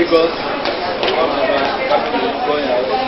Lagos, one of my going out to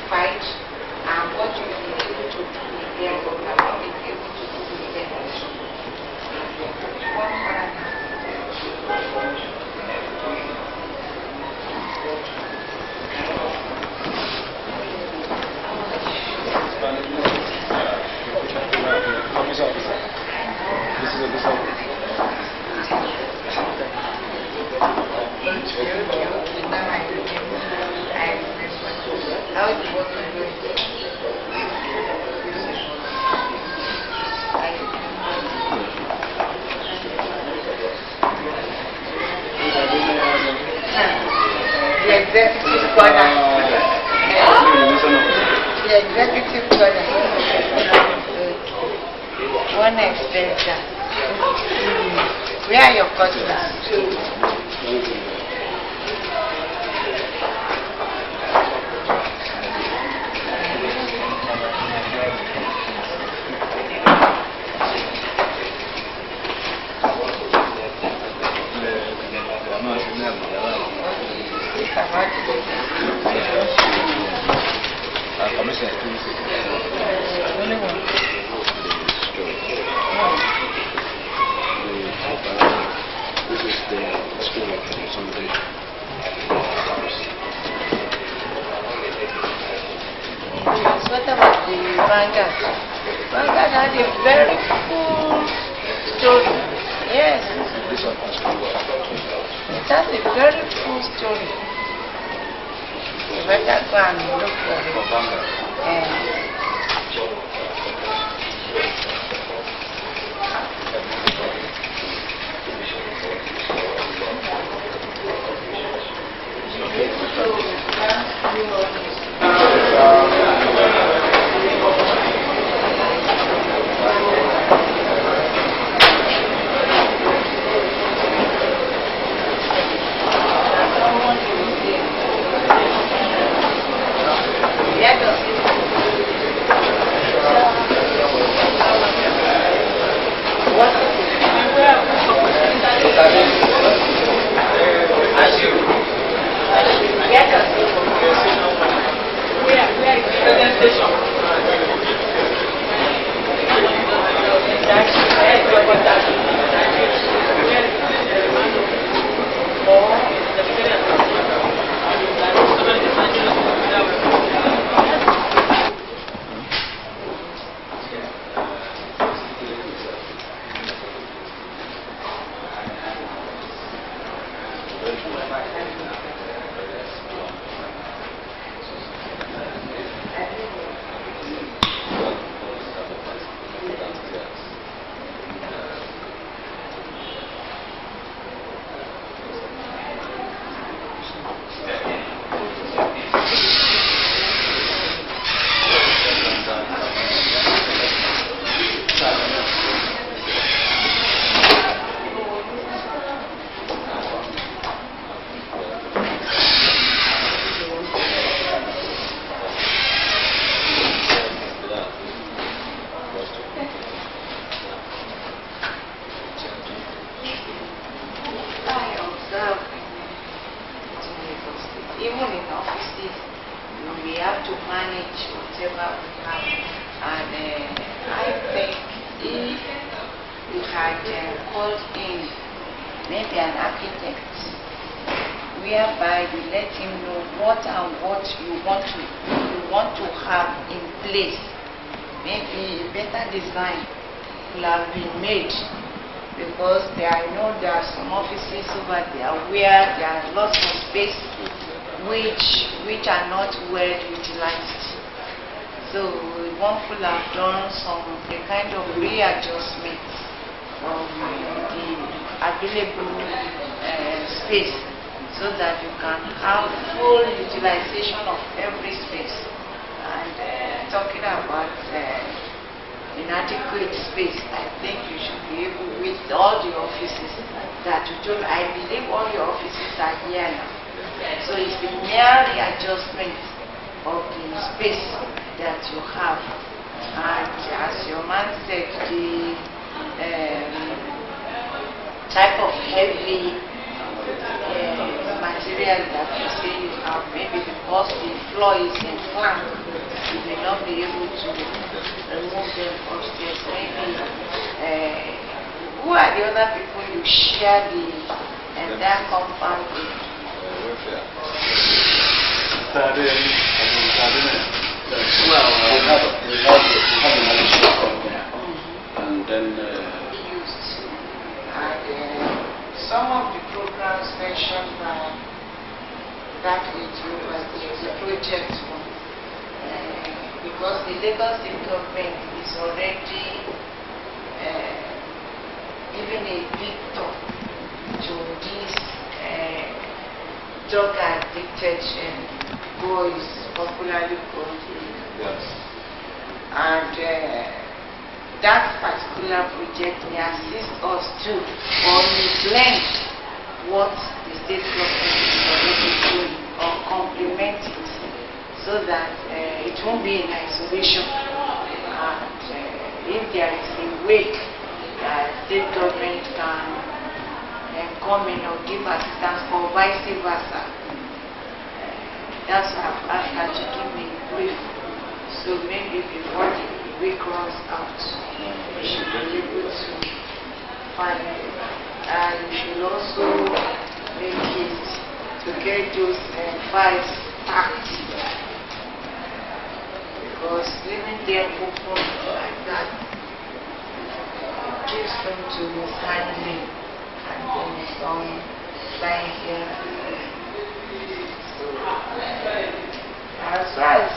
occupied, and what you've been able to do with them, but you have not been able to do with them also. One paragraph. How is it working? The executive corner. The executive corner. One extension. Where are your customers? What about the Vanguard? Vanguard had a very full story. Yes. It has a very full story. You better go and look for it. Even in offices, we have to manage whatever we have. And I think if we had called in maybe an architect, whereby we let him know what and what you want to have in place, maybe a better design will have been made. Because I know there are some offices over there where there are lots of space which are not well utilized. So one could have done a kind of readjustment of the available space so that you can have full utilization of every space. And talking about inadequate space, I think you should be able, with all the offices that you told, I believe all your offices are here now. So it's the mere readjustment of the space that you have. And as your man said, the type of heavy material that you say you have, maybe the Once the floor is in flank, you may not be able to remove them upstairs. Maybe who are the other people you share the entire compound with? Well, we have a management company, and then Used. And some of the programs mentioned by that video was the project one. Because the Lagos State government is already giving a big talk to these drug addicted boys, popularly called. yes. And that particular project may assist us to or may blend what the state government is already doing or complement it so that it won't be in isolation. And if there is a way that state government can come in or give assistance or vice versa, that's why I've asked her to give me a brief. So maybe before the week runs out, we should be able to find it. And we should also make it to get those files packed. Because leaving them open like that gives them to mishandling and then some lying here. So as far as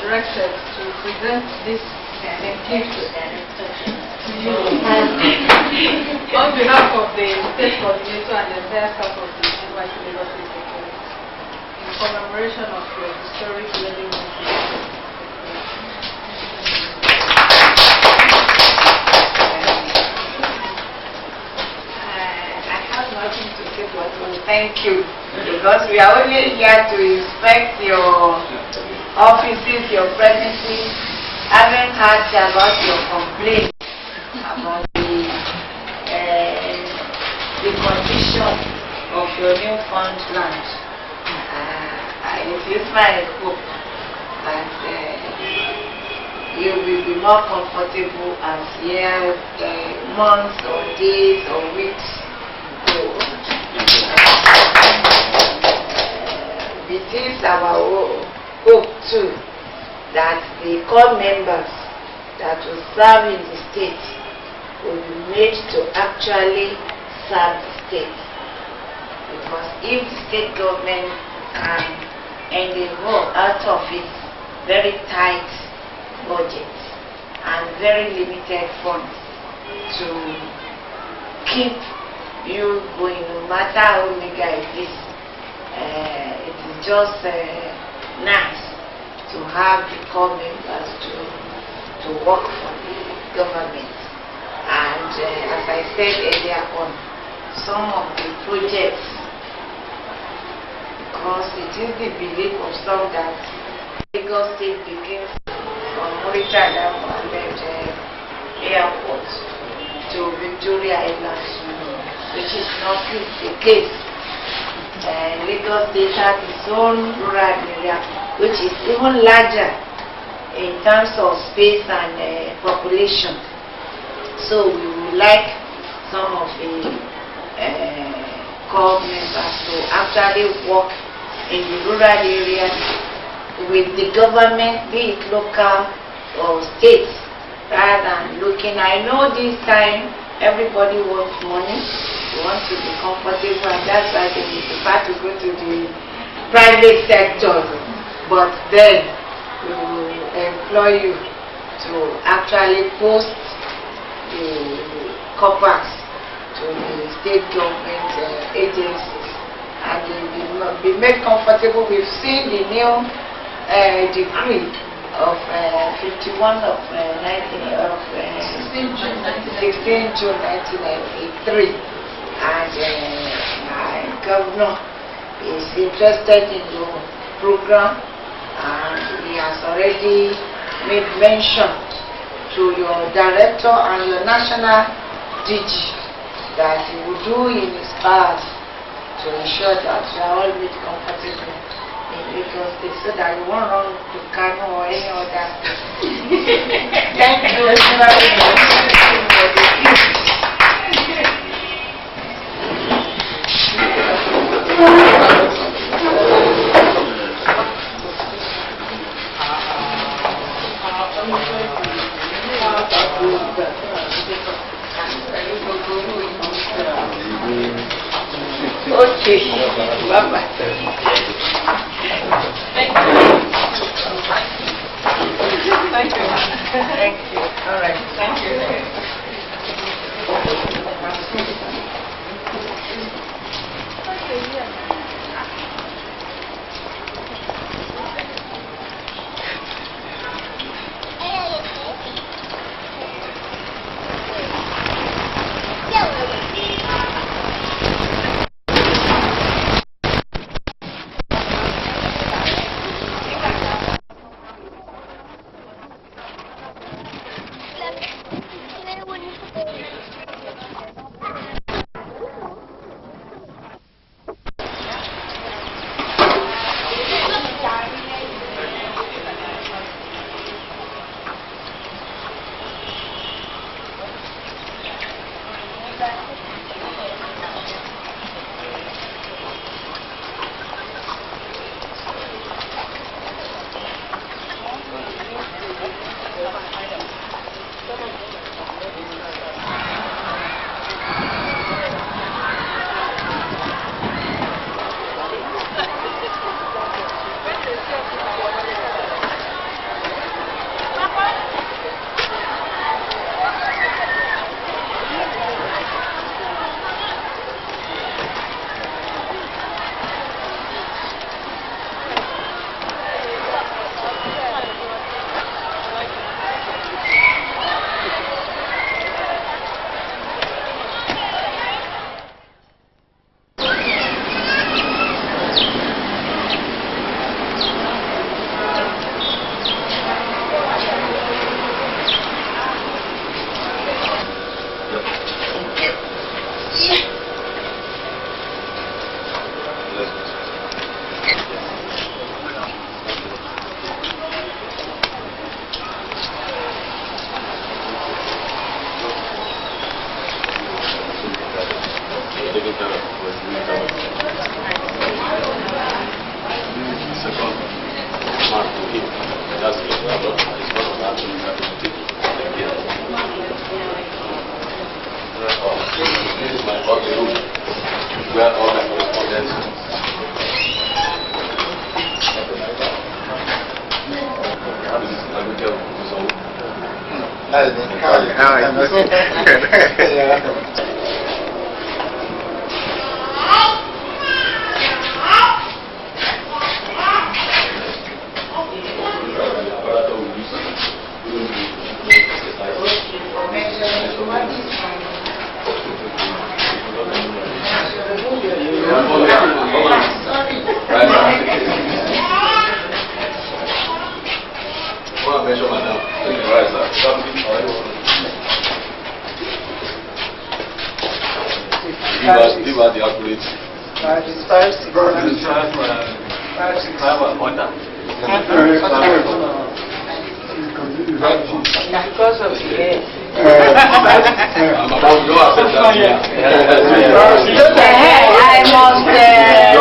directed to present this gift to you on behalf of the state coordinator and the entire staff of the Nysc Lagos State Secretary in commemoration of your historic wedding. I have nothing to say but thank you, because we are only here to inspect your offices, your premises. Haven't heard about your complaint about the condition of your newfound land. It is my hope that you will be more comfortable as years, months, or days, or weeks go. It is our hope too that the core members that will serve in the state will be made to actually serve the state. Because if the state government can endeavor out of its very tight budget and very limited funds to keep you going, no matter how meager it is just nice to have the core members to work for the government. And as I said earlier on, some of the projects, because it is the belief of some that Lagos State begins from Murray Mohammed Airport to Victoria Island, which is not the case. Lagos State has its own rural area which is even larger in terms of space and population. So we would like some of the corps members to actually work in the rural areas with the government, be it local or state, rather than looking. I know this time everybody wants money, they want to be comfortable, and that's why they prefer to go to the private sector. But then we will employ you to actually post the corpus to the state government agencies, and they will be made comfortable. We've seen the new decree of 51 of 16 June 1993, and my governor is interested in the program, and he has already made mention to your director and your national DG that he will do in his part to ensure that you are all made comfortable in Lagos State, so that you won't run to Kano or any other state. Thank you very much. Okay, bye-bye. Thank you. Thank you. Thank you. All right. Thank you.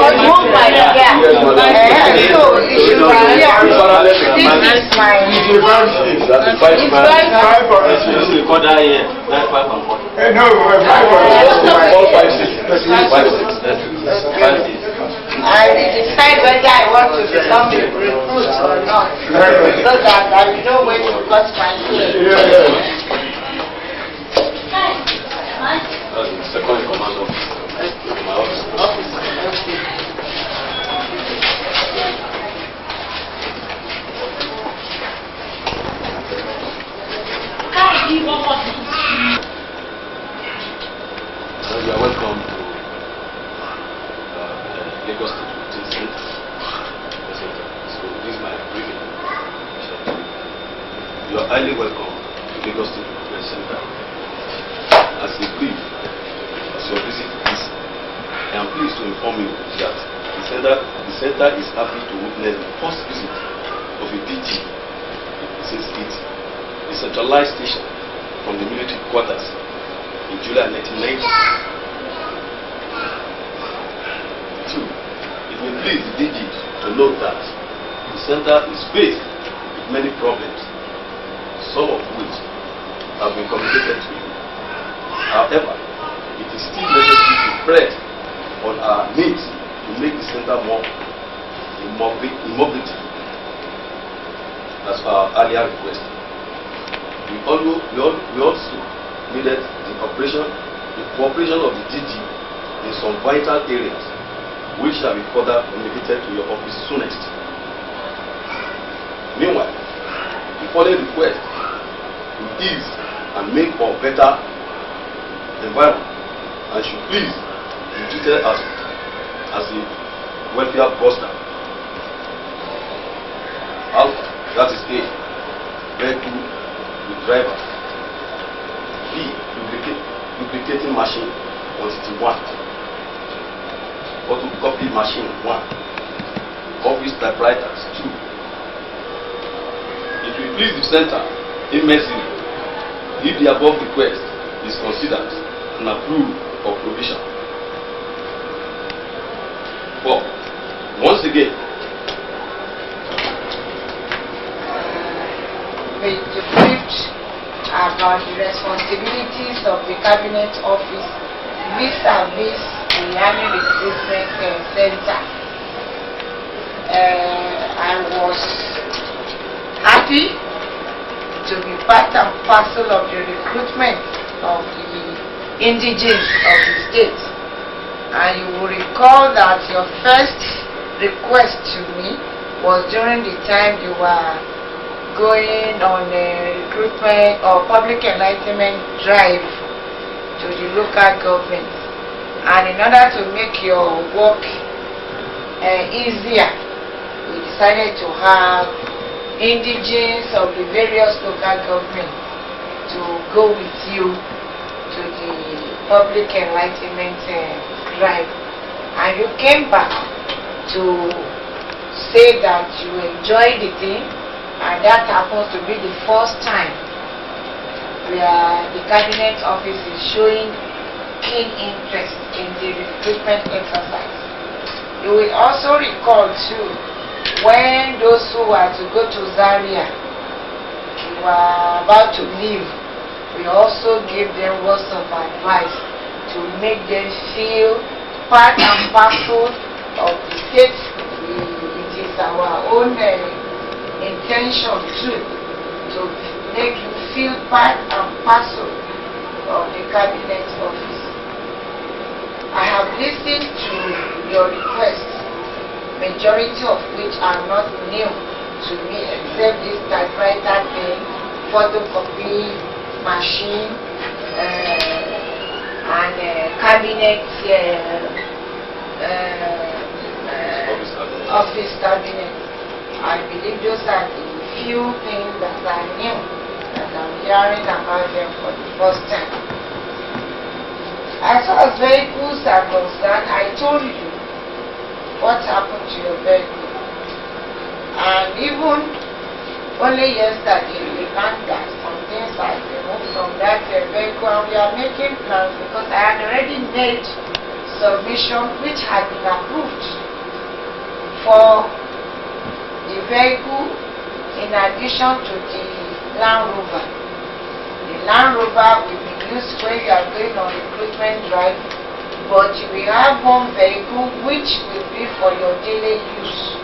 must move my gear. So you should be here. This is my. It's very recorder here. 5 and 4. No, 5 I will decide whether I want to become a recruit or not, so that I will know when to cut my hair. Second in command of my office. You are welcome to Lagos State. So this is my briefing. You are highly welcome to Lagos State Center. As a brief, as your visit is, I am pleased to inform you that the center is happy to witness the first visit of a DG since its decentralized station from the military quarters in July 1990. Two, it will please the DG to note that the center is faced with many problems, some of which have been communicated to you. However, it is still necessary to press on our needs to make the center more innovative as our earlier request. We also needed the cooperation of the DG in some vital areas, which shall be further communicated to your office soonest. Meanwhile, the following request to ease and make for better environment and should please be treated as a welfare buster. Alpha, that is A, vehicle with driver. B, lubricating machine quantity 1. Photocopy machine 1. Office typewriters 2. It will please the center immensely if the above request is considered and approved for provision. 4. Once again, with the briefed about the responsibilities of the Cabinet Office vis-a-vis the Army Recruitment Center. I was happy to be part and parcel of the recruitment of the indigenes of the state. And you will recall that your first request to me was during the time you were going on a recruitment or public enlightenment drive to the local government. And in order to make your work easier, we decided to have indigenes of the various local governments to go with you to the public enlightenment drive. And you came back to say that you enjoyed the thing, and that happens to be the first time where the Cabinet Office is showing keen interest in the recruitment exercise. You will also recall too, when those who were to go to Zaria were about to leave, we also gave them words of advice to make them feel part and parcel of the state. It is our own intention too to make you feel part and parcel of the Cabinet Office. I have listened to your requests, majority of which are not new to me except this typewriter thing, photocopy machine, and cabinet, office cabinet. I believe those are the few things that are new that I'm hearing about them for the first time. As far as vehicles are concerned, I told you what happened to your vehicle. And even only yesterday we learned that some things I removed from that vehicle, and we are making plans because I had already made submission which had been approved for the vehicle in addition to the Land Rover. The Land Rover will be used when you are going on recruitment drive, but you will have one vehicle which will be for your daily use.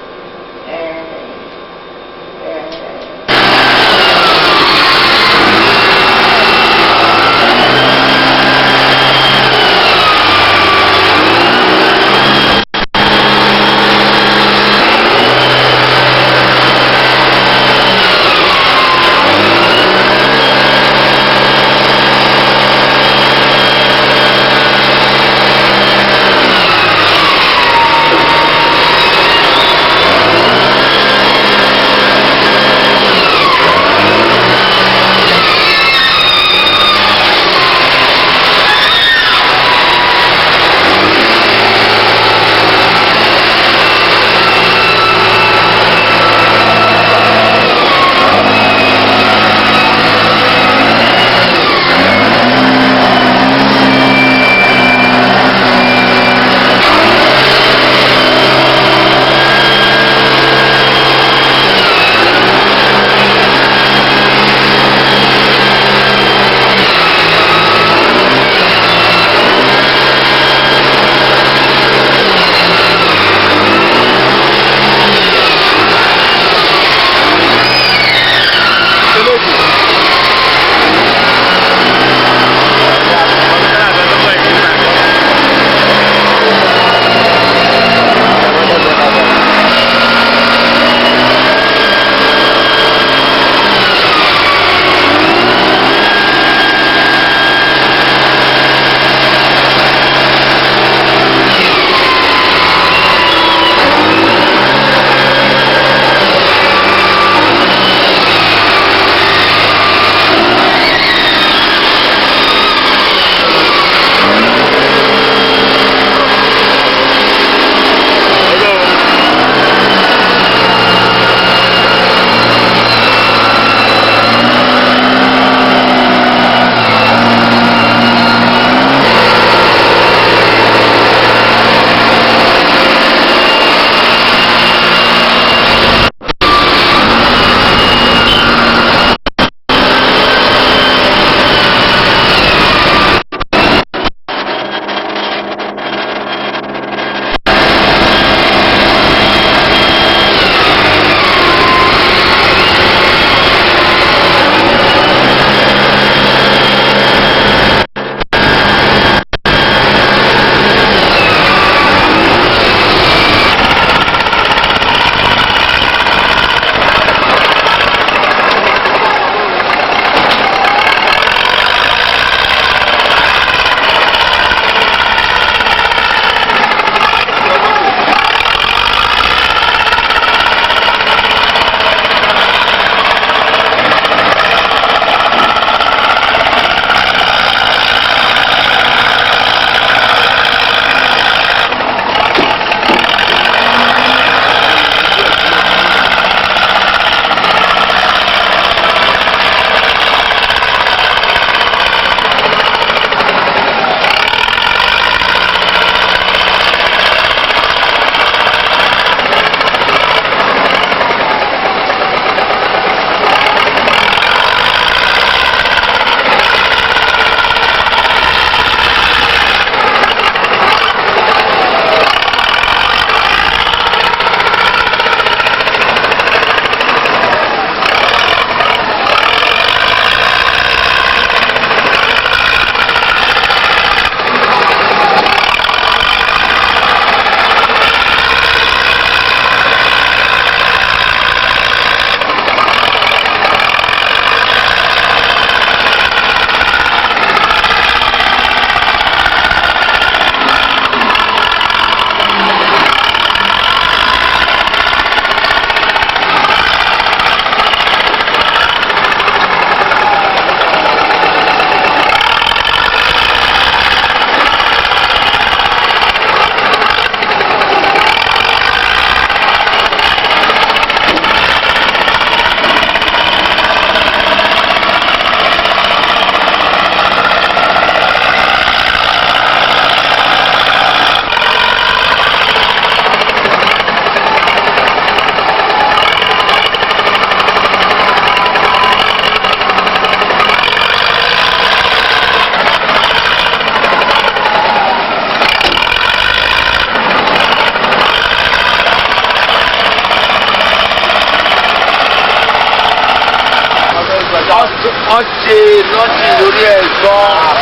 wọ́n ṣe lọ́sìn lórí ẹ̀ gan-an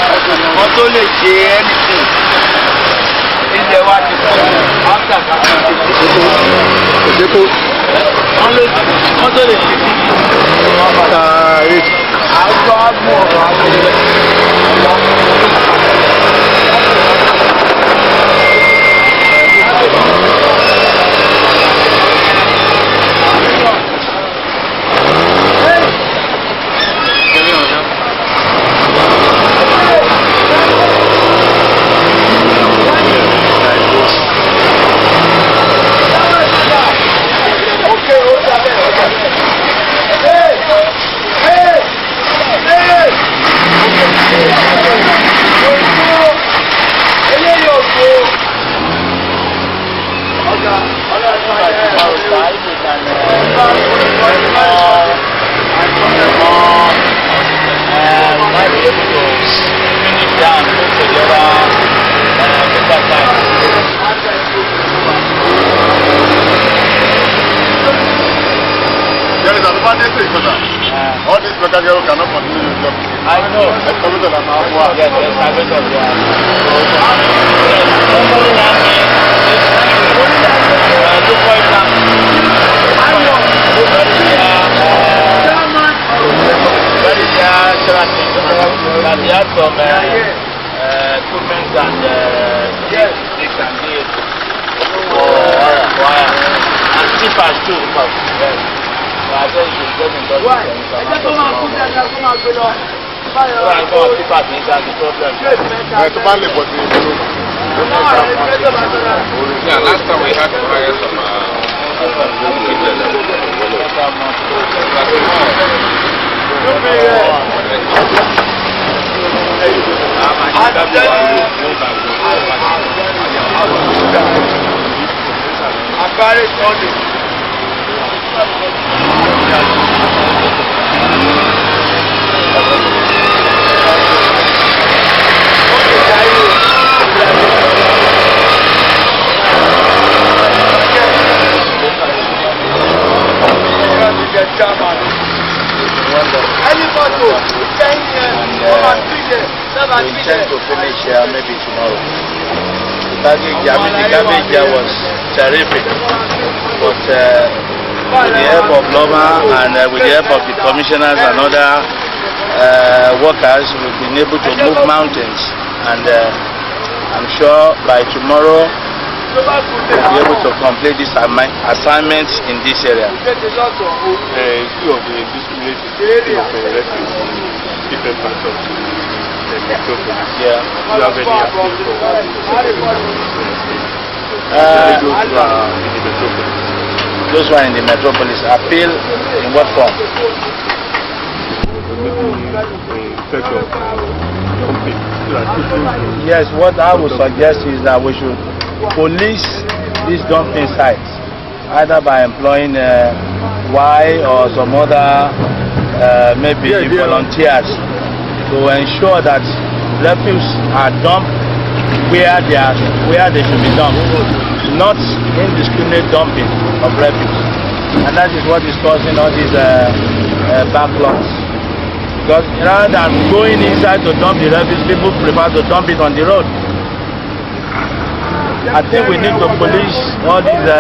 wọ́n tó lè ṣe anything. Ilẹ̀ wa ti kọ́ after kàkàtà. Òṣèkó. Wọ́n tó lè ṣe kíkì. Àgbọ̀ àgbọ̀ ọ̀rọ̀ àgbẹ̀. All these mechanical cannot continue your job. I know. Excavator and now. Yes, excavator. He had some equipment and yes, they can do it for wire and tippers too. Yes. I said you should get in touch with them. I don't want to keep us inside the problem. Yeah, last time we had to hire some We intend to finish maybe tomorrow. The garbage here was terrific, but with the help of Loma and with the help of the commissioners and other workers, we've been able to move mountains, and I'm sure by tomorrow we'll be able to complete this assignment in this area. Different parts of the metropolis. Yeah. Do you have any appeal for those who are in the metropolis? Appeal in what form? Yes, what I would suggest is that we should police these dumping sites, either by employing Y or some other maybe volunteers, to ensure that refuse are dumped where they should be dumped, not indiscriminate dumping of refuse. And that is what is causing all these backlogs. Because rather than going inside to dump the refuse, people prefer to dump it on the road. I think we need to police all these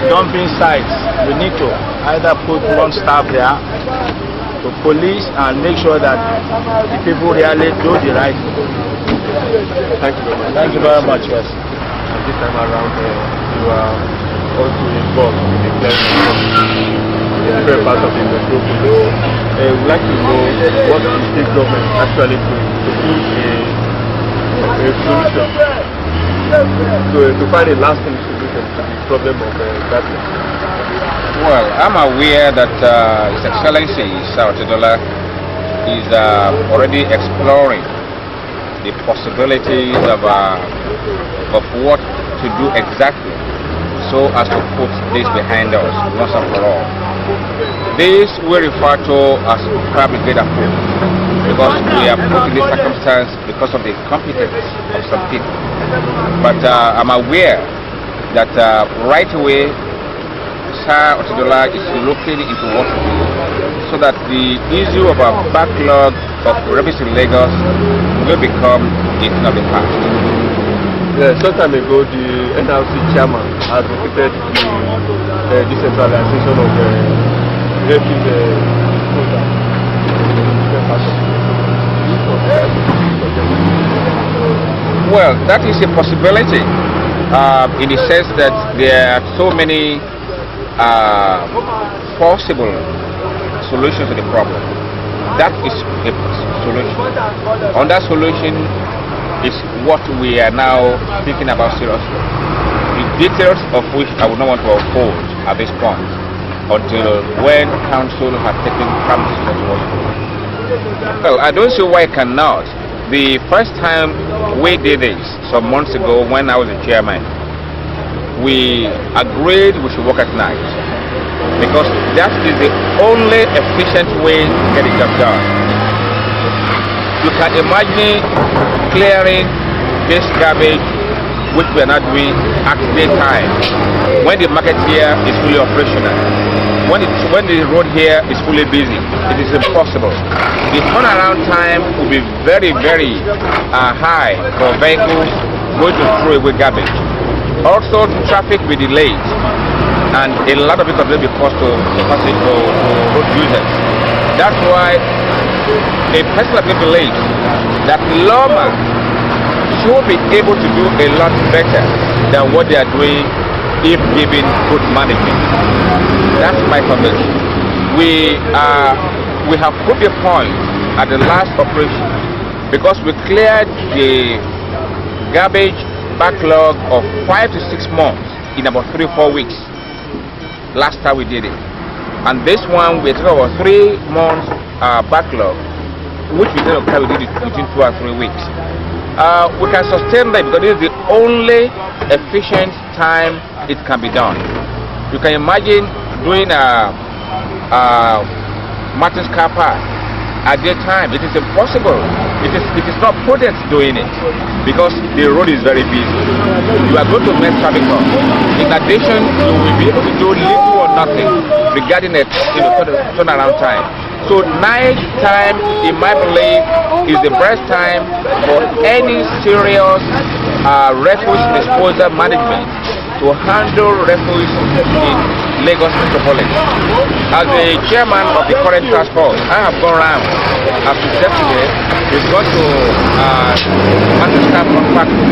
dumping sites. We need to either put one staff there to police and make sure that the people really do the right thing. Thank you very much. Thank you very much, yes. And this time around, you are also involved in the planning of the different parts of the metropolis. We'd like to know what the state government actually doing to put a solution, to find a lasting solution to the problem of garbage. Well, I'm aware that His Excellency Saotedola is already exploring the possibilities of what to do exactly so as to put this behind us once and for all. This we refer to as fabricate approach, because we are put in this circumstance because of the incompetence of some people. But I'm aware that right away Sir Otedola is looking into what to do so that the issue of our backlog of rubbish in Lagos will become a thing of the past. Yeah, some time ago, the NRC chairman advocated the decentralization of refuse Well, that is a possibility in the sense that there are so many possible solutions to the problem. That is a solution. On that solution is what we are now thinking about seriously. The details of which I would not want to unfold at this point until when council has taken firm decision towards it. Well, I don't see why I cannot. The first time we did this some months ago when I was the chairman, we agreed we should work at night because that is the only efficient way to get the job done. You can imagine clearing this garbage which we are not doing at daytime when the market here is fully operational. When the road here is fully busy, it is impossible. The turnaround time will be very, very high for vehicles going to throw away garbage. Also, traffic will be delayed, and a lot of it will be cost to road users. That's why a person like me believes that Loma should be able to do a lot better than what they are doing if given good management. That's my conviction. We have put the point at the last operation because we cleared the garbage backlog of 5 to 6 months in about 3 or 4 weeks. Last time we did it, and this one we're talking about 3 months backlog, which we did between 2 and 3 weeks. We can sustain that because this is the only efficient time it can be done. You can imagine doing a Martin's car park at that time. It is impossible. It is not prudent doing it because the road is very busy. You are going to mess traffic up. In addition, you will be able to do little or nothing regarding the turnaround time. So night time, in my belief, is the best time for any serious refuse disposal management to handle refuse in Lagos metropolitan. As the chairman of the current task force, I have gone around. As we said today, we've gone to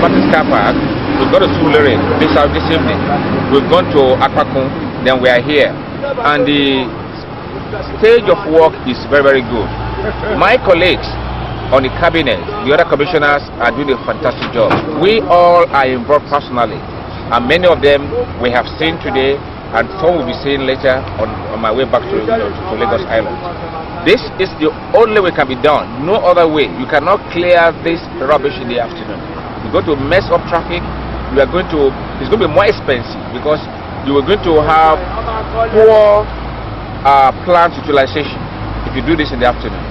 Martin's car park, we've gone to Sulere this evening, we've gone to Akpakun, then we are here. And the stage of work is very, very good. My colleagues on the cabinet, the other commissioners are doing a fantastic job. We all are involved personally, and many of them we have seen today, and some will be seen later on my way back to Lagos Island. This is the only way it can be done. No other way. You cannot clear this rubbish in the afternoon. You're going to mess up traffic. It's going to be more expensive because you are going to have poor plant utilization if you do this in the afternoon.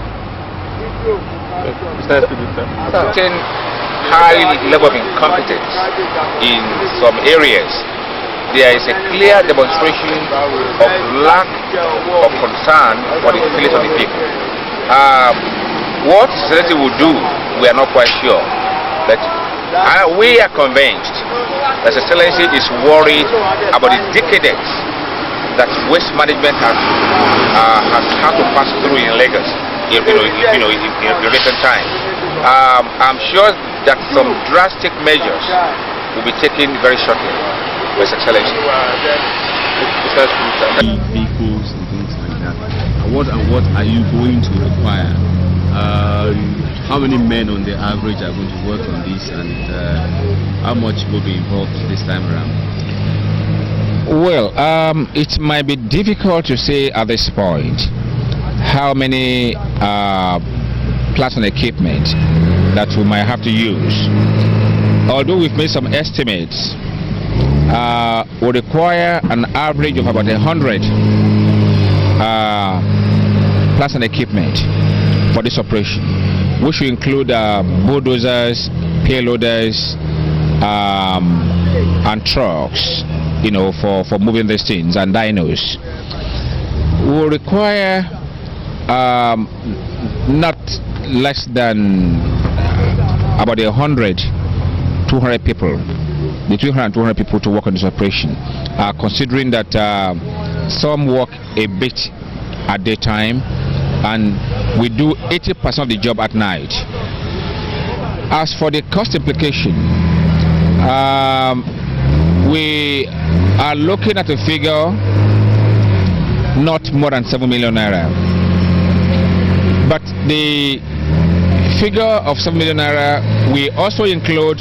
Certain high level of incompetence in some areas. There is a clear demonstration of lack of concern for the feelings of the people. What society will do, we are not quite sure. But we are convinced that Excellency is worried about the decadence that waste management has had to pass through in Lagos in recent time. I'm sure that some drastic measures will be taken very shortly. With Excellency. Vehicles and things like that. What are you going to require? How many men on the average are going to work on this, and how much will be involved this time around? Well, it might be difficult to say at this point how many plants and equipment that we might have to use. Although we've made some estimates, will require an average of about 100 plants and equipment for this operation, which will include bulldozers, payloaders, and trucks, for moving these things, and dynos. We will require not less than about 100, 200 people, between 100 and 200 people to work on this operation. Considering that some work a bit at daytime, and we do 80% of the job at night. As for the cost implication, we are looking at a figure not more than 7 million naira. But the figure of 7 million naira, we also include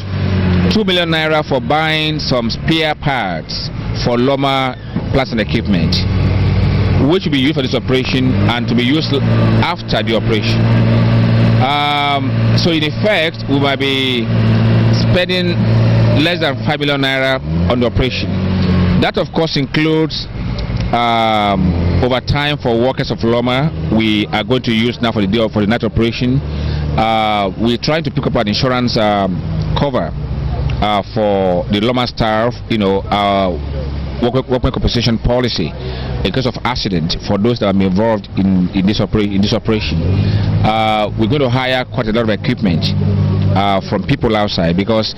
2 million naira for buying some spare parts for Loma plants and equipment, which will be used for this operation and to be used after the operation. So in effect, we might be spending less than 5 million naira on the operation. That of course includes overtime for workers of Loma. We are going to use now for the day for the night operation. We're trying to pick up an insurance cover for the Loma staff, workmen compensation policy in case of accident for those that are involved in this operation. We're going to hire quite a lot of equipment from people outside, because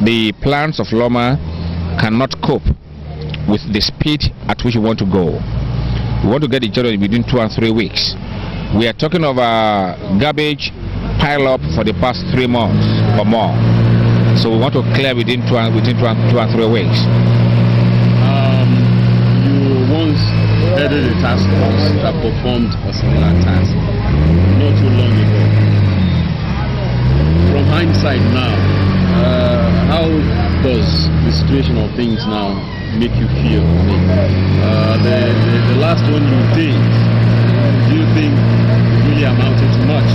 the plants of Loma cannot cope with the speed at which we want to go. We want to get the job done within 2 and 3 weeks. We are talking of garbage pile up for the past 3 months or more. So we want to clear within 2 and 3 weeks. You once headed a task force that performed a similar task not too long ago. From hindsight now, how does the situation of things now make you feel? The last one you did, do you think it really amounted to much?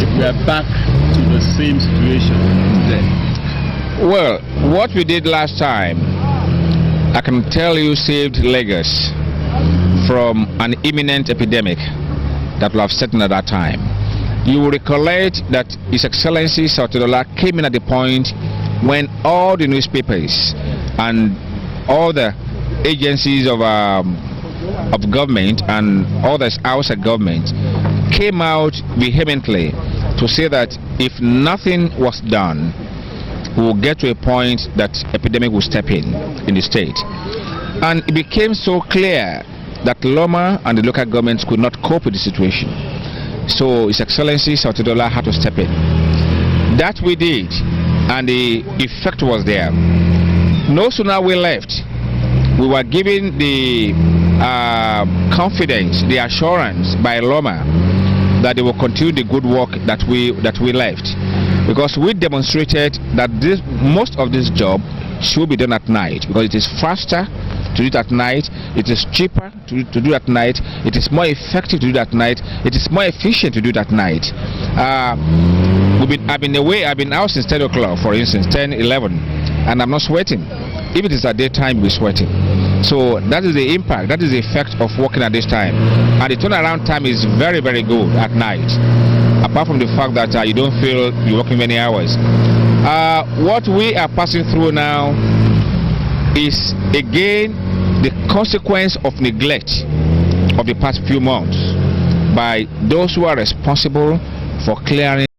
If we are back to the same situation today? Well, what we did last time, I can tell you, saved Lagos from an imminent epidemic that will have set in at that time. You will recollect that His Excellency Sautedola came in at the point when all the newspapers and all the agencies of government and others outside government came out vehemently to say that if nothing was done, we will get to a point that epidemic will step in the state. And it became so clear that Loma and the local governments could not cope with the situation. So His Excellency Sautedola had to step in. That we did, and the effect was there. No sooner we left, we were given the confidence, the assurance by Loma that they will continue the good work that we left, because we demonstrated that most of this job should be done at night, because it is faster to do it at night, it is cheaper to do it at night, it is more effective to do it at night, it is more efficient to do it at night. I've been away, I've been out since 10 o'clock, for instance, 10, 11, and I'm not sweating. If it is at daytime, we're sweating. So that is the impact, that is the effect of working at this time. And the turnaround time is very, very good at night, apart from the fact that you don't feel you're working many hours. What we are passing through now is again the consequence of neglect of the past few months by those who are responsible for clearing